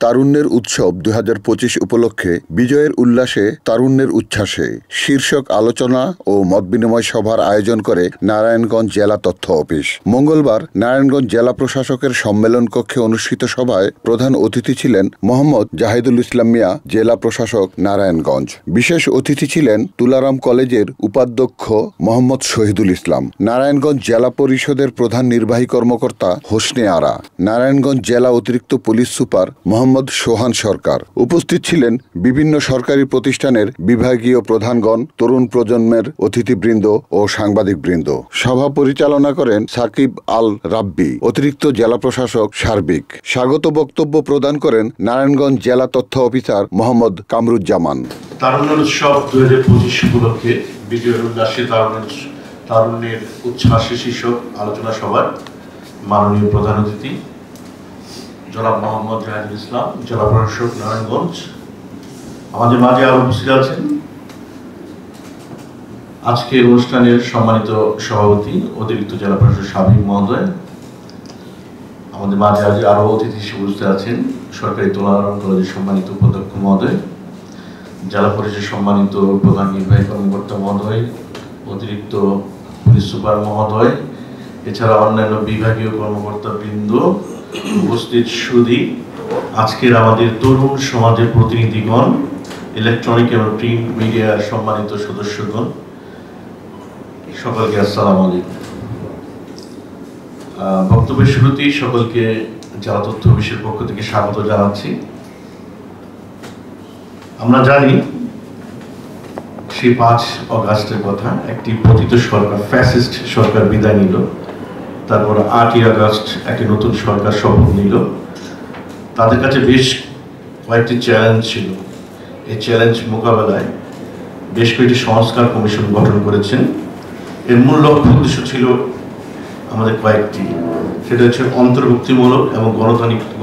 তারুণ্যের উৎসব 2025 উপলক্ষে বিজয়ের উল্লাসে তারুণ্যের উচ্ছ্বাসে শীর্ষক আলোচনা ও মতবিনিময় সভার আয়োজন করে নারায়ণগঞ্জ জেলা তথ্য অফিস। মঙ্গলবার নারায়ণগঞ্জ জেলা প্রশাসকের সম্মেলন কক্ষে অনুষ্ঠিত সভায় প্রধান অতিথি ছিলেন মোহাম্মদ জাহিদুল ইসলাম মিয়া, জেলা প্রশাসক নারায়ণগঞ্জ। বিশেষ অতিথি ছিলেন তুলারাম কলেজের উপাধ্যক্ষ মোহাম্মদ শহীদুল ইসলাম, নারায়ণগঞ্জ জেলা পরিষদের প্রধান নির্বাহী কর্মকর্তা হোসনে আরা, নারায়ণগঞ্জ জেলা অতিরিক্ত পুলিশ সুপার মোহাম্মদ সোহান সরকার। উপস্থিত ছিলেন বিভিন্ন সরকারি প্রতিষ্ঠানের বিভাগীয় প্রধানগণ, তরুণ প্রজন্মের অতিথিবৃন্দ ও সাংবাদিকবৃন্দ। সভা পরিচালনা করেন সাকিব আল রাব্বি, অতিরিক্ত জেলা প্রশাসক সার্বিক। স্বাগত বক্তব্য প্রদান করেন নারায়ণগঞ্জ জেলা তথ্য অফিসার মোহাম্মদ কামরুজ্জামান। তারুণ্যের উৎসব 2025 উপলক্ষে বিজয়ের উল্লাসে তারুণ্যের উচ্ছ্বাসে শীর্ষক আলোচনা সভার মাননীয় প্রধান অতিথি জনাব মোহাম্মদ জাহিদুল ইসলাম, জেলা প্রশাসক নারায়ণগঞ্জ, আমাদের মাঝে আরো উপস্থিত আছেন আজকের অনুষ্ঠানের সম্মানিত সভাপতি অতিরিক্ত জেলা প্রশাসক সাবিক মহোদয়। আমাদের মাঝে আজ আরো অতিথি হিসেবে উপস্থিত আছেন সরকারি তুলারাম কলেজের সম্মানিত উপাধ্যক্ষ মহোদয়, জেলা পরিষদের সম্মানিত প্রধান নির্বাহী কর্মকর্তা মহোদয়, অতিরিক্ত পুলিশ সুপার মহোদয়, এছাড়া অন্যান্য বিভাগীয় কর্মকর্তা বৃন্দ, উপস্থিত সুধী, আজকের আমাদের তরুণ সমাজের প্রতিনিধিগণ, ইলেকট্রনিক এবং প্রিন্ট মিডিয়ার সম্মানিত সদস্যগণ, সকলকে আসসালামু আলাইকুম। বক্তব্যের শুরুতেই সকলকে জেলা তথ্য অফিসের পক্ষ থেকে স্বাগত জানাচ্ছি। আমরা জানি সেই 5 অগাস্টের কথা, একটি পতিত সরকার, ফ্যাসিস্ট সরকার বিদায় নিল। তারপর 8ই আগস্ট একটি নতুন সরকার শপথ নিল। তাদের কাছে বেশ কয়েকটি চ্যালেঞ্জ ছিল। এই চ্যালেঞ্জ মোকাবেলায় বেশ কয়েকটি সংস্কার কমিশন গঠন করেছেন। এর মূল লক্ষ্য উদ্দেশ্য ছিল আমাদের কয়েকটি, সেটা হচ্ছে অন্তর্ভুক্তিমূলক এবং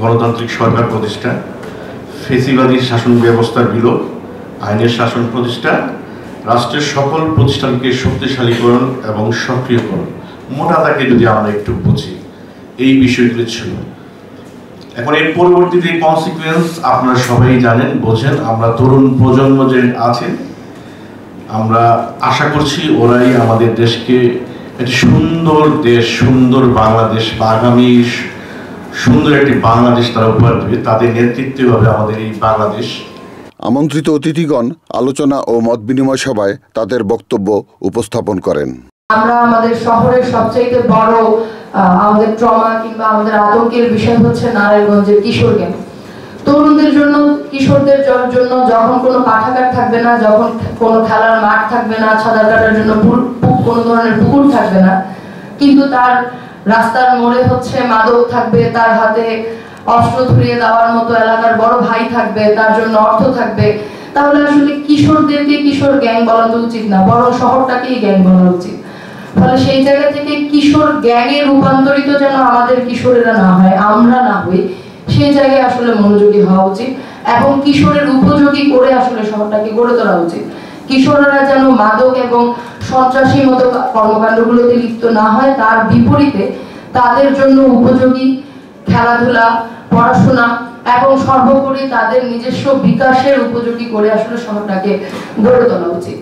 গণতান্ত্রিক সরকার প্রতিষ্ঠা, ফেসিবাদী শাসন ব্যবস্থার বিলোপ, আইনের শাসন প্রতিষ্ঠা, রাষ্ট্রের সকল প্রতিষ্ঠানকে শক্তিশালীকরণ এবং সক্রিয়করণ। মোটা দাগে যদি আমরা একটু বুঝি, এই বিষয়গুলো ছিল। এখন এর পরবর্তীতে কনসিকুয়েন্স আপনারা সবাই জানেন, বোঝেন। আমরা তরুণ প্রজন্ম যে আছেন, আমরা আশা করছি ওরাই আমাদের দেশকে একটি সুন্দর দেশ, সুন্দর বাংলাদেশ বা আগামী সুন্দর একটি বাংলাদেশ তারা উপহার দেবে। তাদের নেতৃত্বে হবে আমাদের এই বাংলাদেশ। আমন্ত্রিত অতিথিগণ আলোচনা ও মত বিনিময় সভায় তাদের বক্তব্য উপস্থাপন করেন। আমরা আমাদের শহরের সবচেয়ে বড় আমাদের ট্রমা কিংবা আমাদের আতঙ্কের বিষয় হচ্ছে নারায়ণগঞ্জের কিশোর গ্যাং। তরুণদের জন্য, কিশোরদের জন্য যখন কোনো পাঠাগার থাকবে না, যখন কোনো খেলার মাঠ থাকবে না, সাঁতার কাটার জন্য কোনো ধরনের পুকুর থাকবে না, কিন্তু তার রাস্তার মোড়ে হচ্ছে মাদক থাকবে, তার হাতে অস্ত্র ধরিয়ে দেওয়ার মতো এলাকার বড় ভাই থাকবে, তার জন্য অর্থ থাকবে, তাহলে আসলে কিশোরদেরকে কিশোর গ্যাং বলা তো উচিত না, বরং শহরটাকেই গ্যাং বলা উচিত। ফলে সেই জায়গা থেকে কিশোর গ্যাংয়ে রূপান্তরিত যেন আমাদের কিশোরেরা না হয়, আমরা না হই, সেই জায়গায় আসলে মনোযোগী হওয়া উচিত এবং কিশোরের উপযোগী করে আসলে শহরটাকে গড়ে তোলা উচিত। কিশোররা যেন মাদক এবং সন্ত্রাসী মতো কর্মকাণ্ডগুলোতে লিপ্ত না হয়, তার বিপরীতে তাদের জন্য উপযোগী খেলাধুলা, পড়াশোনা এবং সর্বোপরি তাদের নিজস্ব বিকাশের উপযোগী করে আসলে শহরটাকে গড়ে তোলা উচিত।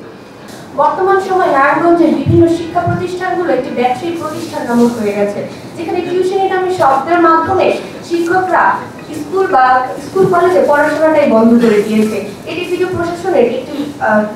বর্তমান সময়ে নারায়ণগঞ্জের বিভিন্ন শিক্ষা প্রতিষ্ঠানগুলো একটি ব্যবসায়িক প্রতিষ্ঠান নামক হয়ে গেছে, যেখানে টিউশনি নামে শব্দের মাধ্যমে শিক্ষকরা স্কুল কলেজে পড়াশোনাটাই বন্ধ করে দিয়েছে। এটির দিকে প্রশাসনের একটি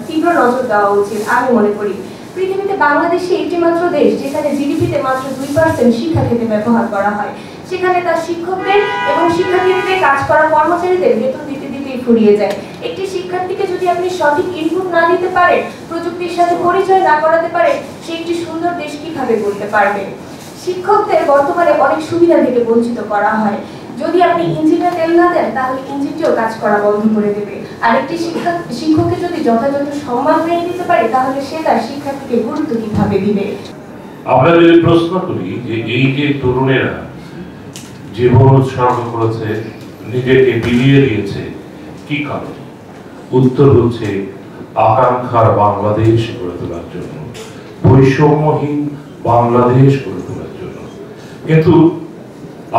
তীব্র নজর দেওয়া উচিত আমি মনে করি। পৃথিবীতে বাংলাদেশে একটি মাত্র দেশ যেখানে জিডিপিতে মাত্র 2% শিক্ষা খেতে ব্যবহার করা হয়, সেখানে তার শিক্ষকদের এবং শিক্ষাক্ষেত্রে কাজ করা কর্মচারীদের বেতন দিতে দিতেই ফুরিয়ে যায়। একটি শিক্ষার্থীকে যদি আপনি সঠিক ইনপুট না দিতে পারেন, প্রযুক্তির সাথে পরিচয় না করাতে পারেন, সে একটি সুন্দর দেশ কিভাবে গড়তে পারবে? শিক্ষকদের বর্তমানে অনেক সুবিধা থেকে বঞ্চিত করা হয়। যদি আপনি ইঞ্জিনে তেল না দেন, তাহলে ইঞ্জিনটিও কাজ করা বন্ধ করে দেবে। আর একটি শিক্ষককে যদি যথাযথ সম্মান দিয়ে দিতে পারে, তাহলে সে তার শিক্ষার্থীকে গুরুত্ব কিভাবে দিবে? আমরা যদি প্রশ্ন করি যে এই যে তরুণেরা জীবন উৎসর্গ করেছে, নিজেকে বিলিয়ে দিয়েছে, কি কারণ? উত্তর হচ্ছে আকাঙ্ক্ষার বাংলাদেশ গড়ে তোলার জন্য, বৈষম্যহীন বাংলাদেশ গড়ে তোলার জন্য। কিন্তু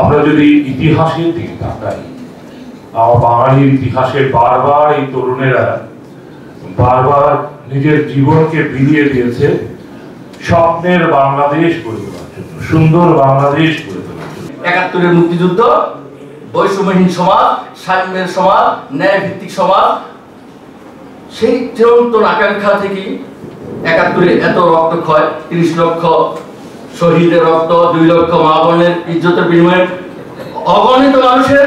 আমরা যদি ইতিহাসের দিকে তাকাই, বাঙালির ইতিহাসে বারবার এই তরুণেরা বারবার নিজের জীবনকে বিলিয়ে দিয়েছে স্বপ্নের বাংলাদেশ গড়ে তোলার জন্য, সুন্দর বাংলাদেশ গড়ে তোলার জন্য। ৭১-এর মুক্তিযুদ্ধ, বৈষম্যহীন সমাজ, সাম্যের সমাজ, ন্যায় ভিত্তিক সমাজ, সেই চিরন্তন আকাঙ্ক্ষা থেকে ৭১-এ এত রক্তক্ষয়, ৩০ লক্ষ শহীদের রক্ত, ২ লক্ষ মা বোনের ইজ্জতের বিনিময়ে, অগণিত মানুষের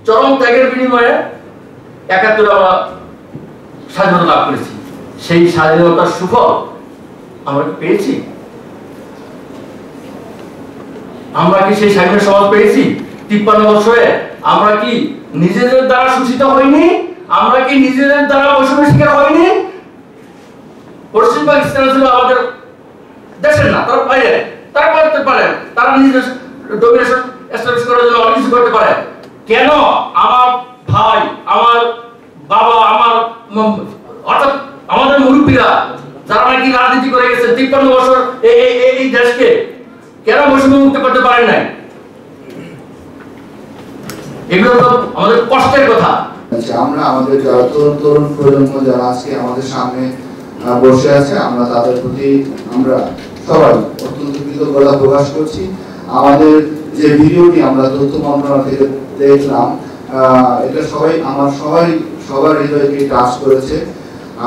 চরম ত্যাগের বিনিময়ে ৭১-এ আমরা স্বাধীনতা লাভ করেছি। সেই স্বাধীনতার সুফল আমরা পেয়েছি? আমরা কি সেই স্বাধীন সমাজ পেয়েছি? ৫৩ বছরে আমরা কি নিজেদের দ্বারা শোষিত হইনি? আমরা কি নিজেদের দ্বারা বৈষম্যের শিকার হইনি? পশ্চিম পাকিস্তান ছিল আমাদের দেশের না, তারা বাইরে, তারা করতে পারে, তারা নিজের ডোমিনেশন এস্টাবলিশ করার জন্য অনেক কিছু করতে পারে। কেন আমার ভাই, আমার বাবা, আমার অর্থাৎ আমাদের মুরব্বীরা যারা নাকি রাজনীতি করে গেছে ৫৩ বছর এই দেশকে কেন বৈষম্য মুক্ত করতে পারেন নাই? এগুলো তো আমাদের কষ্টের কথা। আমরা আমাদের যারা তরুণ প্রজন্ম যারা আজকে আমাদের সামনে বসে আছে, আমরা তাদের প্রতি আমরা সবাই অত্যন্ত কৃতজ্ঞতা প্রকাশ করছি। আমাদের যে ভিডিওটি আমরা তথ্য মন্ত্রণালয় থেকে দেখলাম, এটা সবার হৃদয়কে টাচ করেছে।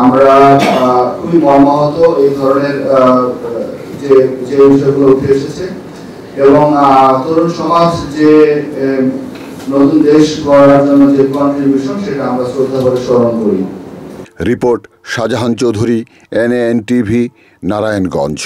আমরা খুবই মর্মাহত এই ধরনের যে বিষয়গুলো উঠে এসেছে, এবং তরুণ সমাজ যে নতুন দেশ গড়ার জন্য যে কন্ট্রিবিউশন, সেটা আমরা শ্রদ্ধা করে স্মরণ করি। Report Shahjahan Chowdhury, NAN TV, Narayanganj.